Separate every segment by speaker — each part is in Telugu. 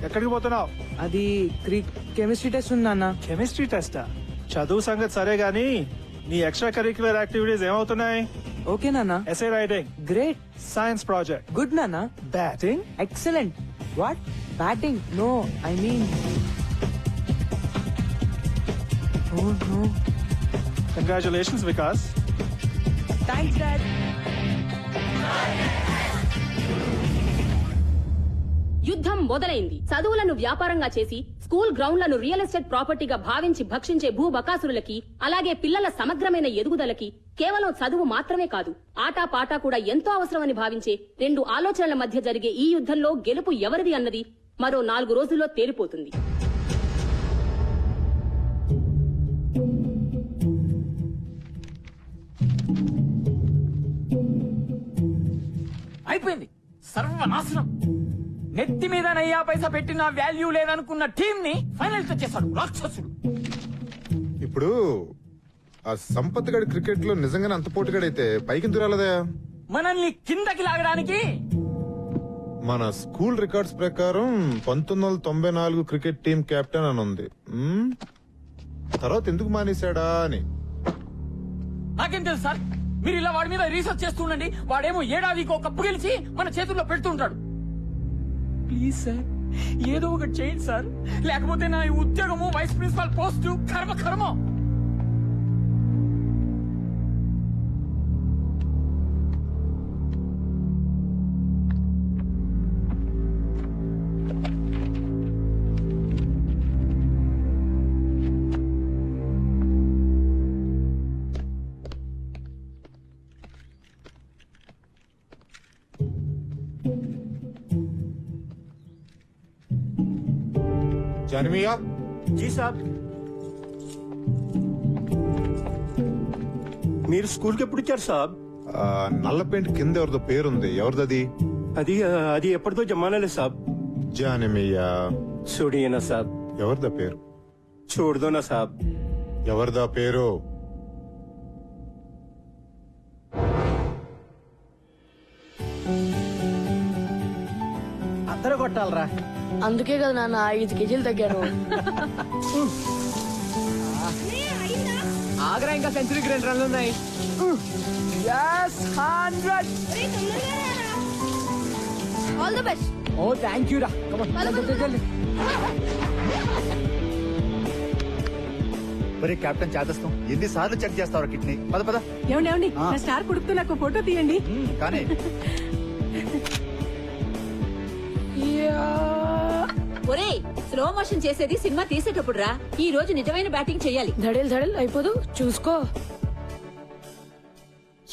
Speaker 1: ఎక్కడికి పోతున్నావు?
Speaker 2: అది కెమిస్ట్రీ టెస్ట్ ఉంది నాన్న.
Speaker 1: కెమిస్ట్రీ టెస్టా? చదువు సంగతి సరే గానీ నీ ఎక్స్ట్రా కరిక్యులర్ యాక్టివిటీస్ ఏమవుతున్నాయి?
Speaker 2: ఓకే నాన్న.
Speaker 1: SA writing,
Speaker 2: great.
Speaker 1: Science project,
Speaker 2: good నాన్న.
Speaker 1: Batting.
Speaker 2: Excellent. What? Batting? No, I mean. Oh no.
Speaker 1: Congratulations Vikas.
Speaker 2: Thanks dad.
Speaker 3: యుద్ధం మొదలైంది. చదువులను వ్యాపారంగా చేసి స్కూల్ గ్రౌండ్లను రియల్ ఎస్టేట్ ప్రాపర్టీగా భావించి భక్షించే భూబకాసురులకి, అలాగే పిల్లల సమగ్రమైన ఎదుగుదలకి కేవలం చదువు మాత్రమే కాదు, ఆటా పాటా కూడా ఎంతో అవసరమని భావించే రెండు ఆలోచనల మధ్య జరిగే ఈ యుద్ధంలో గెలుపు ఎవరిది అన్నది మరో 4 రోజుల్లో తేలిపోతుంది.
Speaker 4: అయిపోయింది, సర్వనాశనం. నెత్తి మీద నయ్యా పైసా పెట్టిన వాల్యూ లేదనుకున్న టీం ని ఫైనల్ తెచ్చేశాడు రాక్షసుడు.
Speaker 5: ఇప్పుడు ఆ సంపత్ గడి క్రికెట్ లో నిజంగానే అంత పోటీగాడైతే పైకి దురాలదా?
Speaker 4: మనల్ని కిందకి లాగడానికి
Speaker 5: మన స్కూల్ రికార్డ్స్ ప్రకారం 1994 క్రికెట్ టీం కెప్టెన్ అని ఉంది. తర్వాత ఎందుకు మానేశాడా అని.
Speaker 4: నాకేం తెలుసు సార్, మీరు ఇలా వాడి మీద రీసెర్చ్ చేస్తుండండి. వాడేమో ఏడాదికి కప్పు గెలిచి మన చేతుల్లో పెడుతుంటాడు. ప్లీజ్ సార్, ఏదో ఒకటి చేయండి సార్, లేకపోతే నా ఈ ఉద్యోగము వైస్ ప్రిన్సిపాల్ పోస్టు కర్మ.
Speaker 5: జానమియా,
Speaker 1: జీ సాబ్. మీరు స్కూల్ కి ఎప్పుడు ఇచ్చారు సాబ్?
Speaker 5: నల్ల పెయింట్ కింద ఎవరిదో పేరుంది, ఎవరిదది?
Speaker 1: అది ఎప్పటిదో జమానాలే సాబ్.
Speaker 5: జానమియా.
Speaker 1: చూడియనా సాబ్.
Speaker 5: ఎవరిదా పేరు?
Speaker 1: చూడదోనా సాబ్.
Speaker 5: ఎవరిదా పేరు?
Speaker 1: అందరూ కొట్టాలరా.
Speaker 6: అందుకే కదా నాన్న 5 కేజీలు తగ్గాను.
Speaker 2: ఆగ్రా ఇంకా సెంచరీకి 2 రన్లు ఉన్నాయి. Yes, 100.
Speaker 6: All the best.
Speaker 2: Oh thank you రా.
Speaker 7: మరి కెప్టెన్ చేదస్తాం ఎన్నిసార్లు చెక్ చేస్తావు కిడ్నీ? పద
Speaker 8: ఏమండి నా స్టార్ కొడుకుతో నాకు ఫోటో తీయండి.
Speaker 7: కానీ
Speaker 3: ఒరే, స్లో మోషన్ చేసేది సినిమా తీసేటప్పుడు రా. ఈ రోజు నిజమైన బ్యాటింగ్ చెయ్యాలి.
Speaker 6: ధడేల్ అయిపోదు, చూసుకో.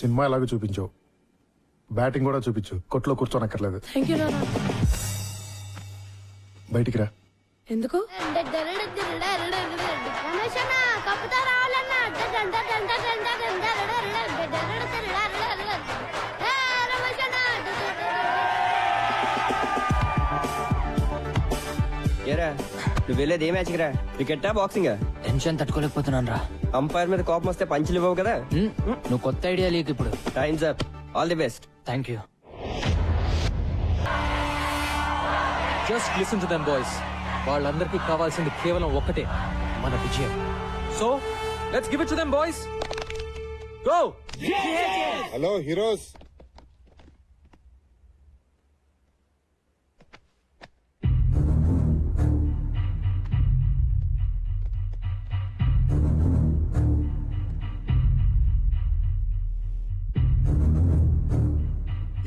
Speaker 9: సినిమా ఎలాగో చూపించు, బ్యాటింగ్ కూడా చూపించు. కొట్లో కూర్చోనక్కర్లేదు.
Speaker 6: థ్యాంక్ యూ నాన్న.
Speaker 9: బయటికి రా.
Speaker 6: ఎందుకు?
Speaker 10: ఏరా, నువ్వు వెళ్ళేది ఏ మ్యాచ్ రా? క్రికెటా బాక్సింగా?
Speaker 2: టెన్షన్ తట్టుకోలేకపోతున్నాను రా.
Speaker 10: అంపైర్ మీద కోపం వస్తే పంచులు ఇవ్వవు కదా.
Speaker 2: నువ్వు కొత్త ఐడియా లేకు ఇప్పుడు.
Speaker 10: Times up. All the best.
Speaker 2: Thank you.
Speaker 11: Just listen to them boys. వాళ్ళందరికీ కావాల్సింది కేవలం ఒక్కటే, మన విజయం. So let's give it to them boys. Go.
Speaker 5: Hello heroes.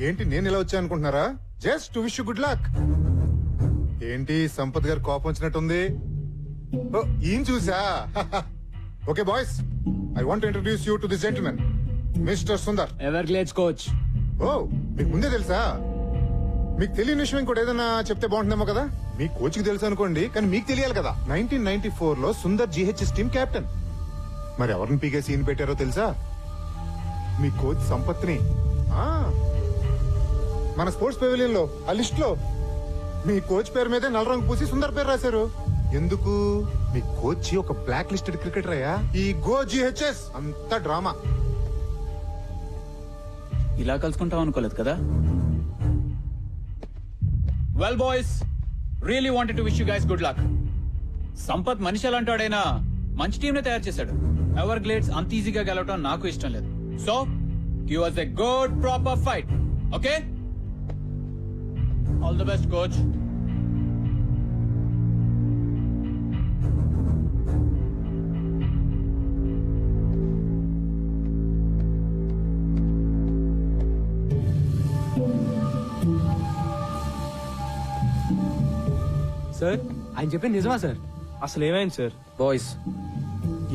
Speaker 5: ఏంటి నేను ఇలా వచ్చా అనుకుంటున్నారా? Just to wish you good luck. ఏంటి సంపత్ గారు కోపం వచ్చినట్టుంది? ఈయన చూసా. Okay boys, I want introduce you to this gentlemen, mister Sundar.
Speaker 2: Everglades coach.
Speaker 5: ఓ, మీకు ముందే తెలుసా? మీకు తెలియని విషయం ఇంకోటి ఏదైనా చెప్తే బాగుంటుందేమో కదా. మీ కోచ్ కి తెలుసు అనుకోండి, కానీ మీకు తెలియాలి కదా. 1994 లో సుందర్ GHS టీమ్ కెప్టెన్. మరి ఎవరిని పీకే సీన్ పెట్టారో తెలుసా? మీ కోచ్ సంపత్ని. మన స్పోర్ట్స్ పెవిలియన్ లో ఆ లిస్ట్ లో మీ కోచ్ పేరు మీదే నల్ల రంగు పూసి సుందర్ పేరు రాశారు. ఎందుకు? మీ కోచ్ ఒక బ్లాక్ లిస్టెడ్ క్రికెటర్ అయ్యా. ఈ గో GHS అంత డ్రామా.
Speaker 4: ఇలా కలుసుకుంటాం అనుకోలేదు కదా. Well boys, really wanted to wish you guys good luck. Sampath మనిషి అలాంటాడైనా మంచి టీం నే తయారు చేశాడు. ఎవర్ గ్లేడ్స్ అంత ఈజీగా గెలవటం నాకు ఇష్టం లేదు. So give us a good proper fight. Okay? All the best, coach.
Speaker 11: Sir
Speaker 2: ఆయన చెప్పింది నిజమా సార్?
Speaker 11: అసలు ఏమైంది సార్? బాయ్స్,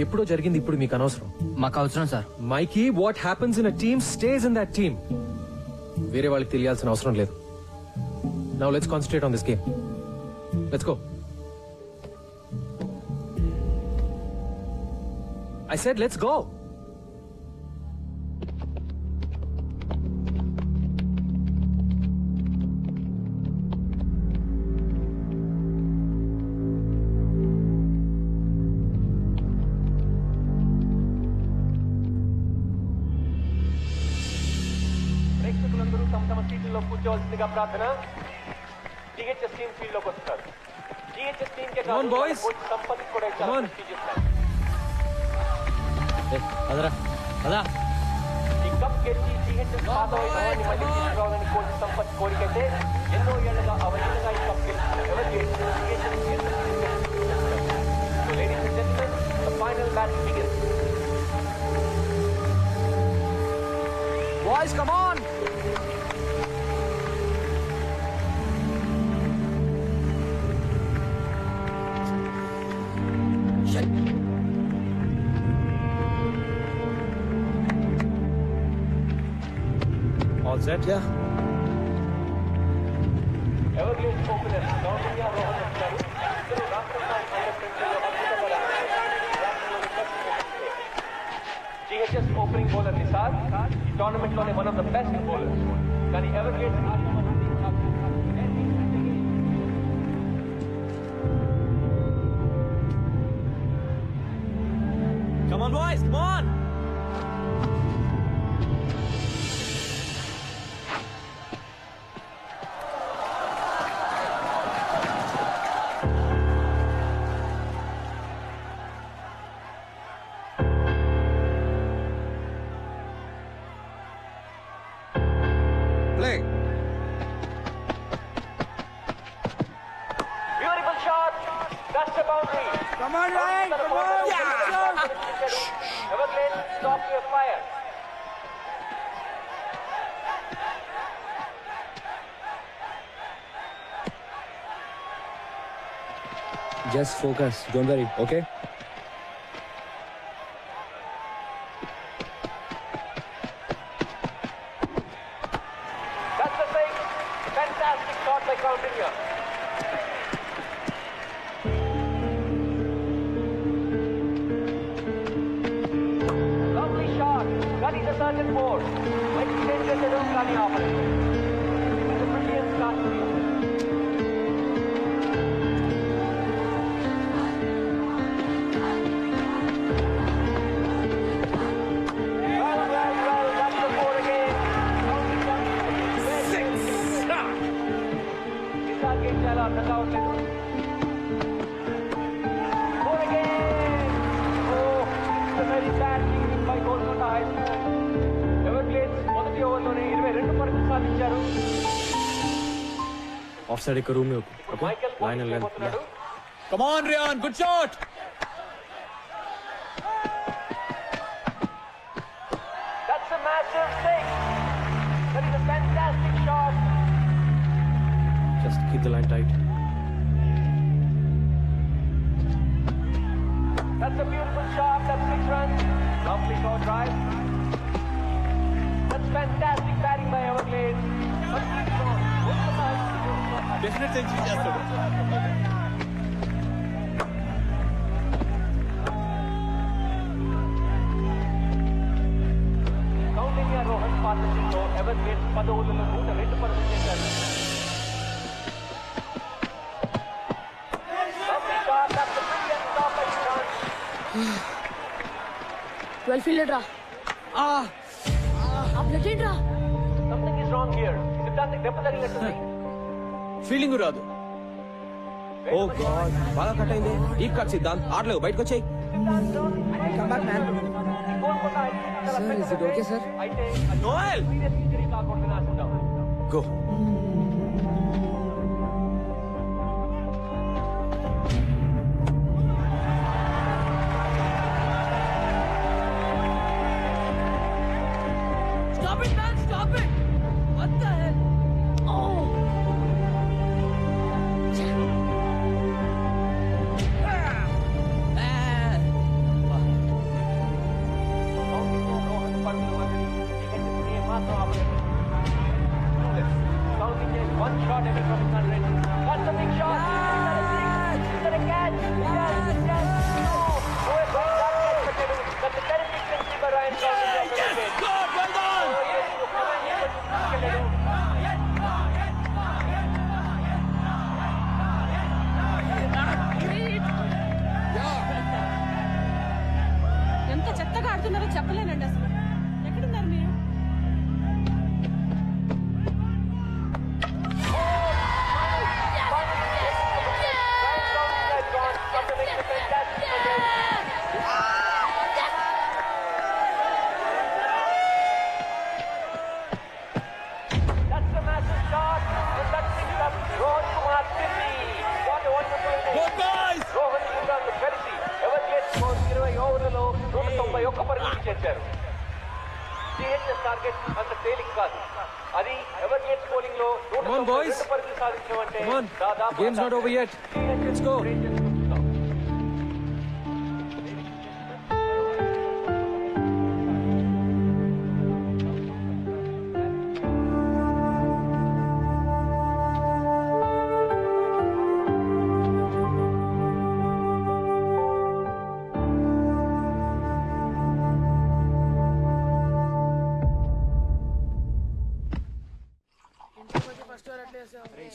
Speaker 11: ఎప్పుడో జరిగింది, ఇప్పుడు మీకు అనవసరం.
Speaker 2: మాకు అవసరం sir.
Speaker 11: Mikey, what happens in a team stays in that team. వేరే వాళ్ళకి తెలియాల్సిన అవసరం లేదు. Now let's concentrate on this game. Let's go. I said let's go.
Speaker 2: ప్రేక్షకులందరూ తమ తమ సీట్లలో కూర్చోవలసిందిగా ప్రార్థన. జిహెచ్ఎస్ టీం ఫీల్డ్ లోకి వస్తారు. GHS team K
Speaker 11: Come on, boys.
Speaker 2: Sampath కూడా
Speaker 11: Come on.
Speaker 2: చేస్తారు.
Speaker 11: అదరా అదా.
Speaker 2: ఈ కప్ గెలిచి జిహెచ్ఎస్ పాత వైభవాన్ని మళ్ళీ తీసుకురావాలని కోచ్ సంపత్ కోరికైతే ఎన్నో ఏళ్లుగా అవలీలగా ఈ కప్ గెలిచిన ఎవరు ladies and gentlemen, the final battle begins. Boys come on.
Speaker 11: All set? Yeah.
Speaker 2: Evergreen opener గౌతమ్య రోహన్ వచ్చారు. ఇద్దరు రాష్ట్ర స్థాయి under twenty GHS opening bowler Nisar ఈ టోర్నమెంట్ లోనే one of the best bowlers. కానీ evergreen
Speaker 11: Come on, boys, come on. Play.
Speaker 2: Beautiful shot. That's the boundary. Come on right. Come on. Evergreen stop your fire.
Speaker 10: Just focus. Don't worry, okay?
Speaker 2: That's the thing. Fantastic shot by Coutinho. Lovely shot. That is a certain board. Exchange the middle, Kani opposite. It is a brilliant start to you. Well, that's the board again. Nisar game chala aర్థం కావట్లేదు. Board again. Oh, it's a very bad fielding by Kolkata High School. Everglades మొదటి ఓవర్లోనే 22 పరుగులు సాధించారు.
Speaker 11: ఆఫ్ సైడ్ ఇక్కడ రూమ్
Speaker 2: మైకేల్
Speaker 11: లైన్ లెంత్.
Speaker 2: పోతున్నాడు.
Speaker 4: Come on, Ryan. Good shot.
Speaker 2: That's a massive six. That is a fantastic shot.
Speaker 11: Just keep the line tight.
Speaker 2: That's a beautiful shot. That's 6 runs. Lovely short drive. That's fantastic batting by Everglades.
Speaker 4: Definite century చేస్తాడు.
Speaker 2: కౌండిన్యా రోహన్ పార్ట్నర్షిప్ లో ఎవర్గ్రేడ్స్ 10 ఓవర్లలో 102 పరుగులు చేశారు. Lovely shot. That's a brilliant stop by Sean.
Speaker 6: 12 field రా. ప్లేట్ రా.
Speaker 2: Something is wrong here. Siddhant దెబ్బ తగిలినట్టుంది.
Speaker 4: ఫీలింగ్ రాదు.
Speaker 10: ఓ గాడ్ బాగా కట్ అయింది డీప్ కట్ సిద్ధాంత్ ఆటలు బయటకు వచ్చాయి
Speaker 2: అయితే
Speaker 10: నోయల్
Speaker 2: సీరియస్ ఇంజరీ కాకుండా ఆశిద్దాం.
Speaker 10: Go
Speaker 8: Stop it, man! Stop it! What the hell? Oh!
Speaker 2: కౌంటింగ్లో రోహన్ పరుగుల మధ్యని వికెట్ మాత్రం ఆపలేదు. Counting is one shot away from 100. That's a big shot. Is that a catch? Yes, yes. No. Oh, a big shot catch పెట్టాడు. That's a terrific century by Ryan Counting. Yes, good, well done. Oh, yes, తీసుకెళ్ళాడు.
Speaker 8: ఎంత చెత్తగా ఆడుతున్నారో చెప్పలేనండి అసలు ఎక్కడున్నారు మీరు
Speaker 2: That's a massive shot. And that picks up Rohan Kumar Tiffy. What a wonderful inning. Rohan సింగాలు కలిసి ఎవర్గ్లేడ్స్ స్కోర్ 20 ఓవర్లలో 191 పరుగులు చేశారు. సిహెచ్ఎస్ టార్గెట్ అంత తేలిక కాదు. అది ఎవర్గ్లేడ్స్ బౌలింగ్ లో
Speaker 11: on, boys.
Speaker 2: 192 పరుగులు సాధించడం అంటే
Speaker 11: Come on,
Speaker 2: దాదాపు
Speaker 11: the game's not over yet. Let's go.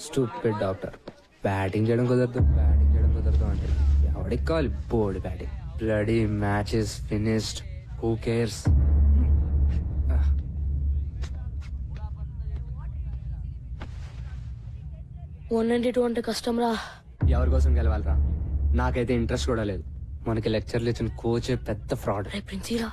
Speaker 10: Stupid doctor batting చేయడం కుదరదు అంటే ఎవడికి కావాలి board batting bloody matches finished who cares
Speaker 6: 192 అంటే కష్టం రా.
Speaker 10: ఎవరి కోసం గెలవాలరా నాకైతే ఇంట్రెస్ట్ కూడా లేదు మనకి లెక్చర్లు ఇచ్చిన కోచే పెద్ద ఫ్రాడ్
Speaker 6: రే ప్రిన్సీరా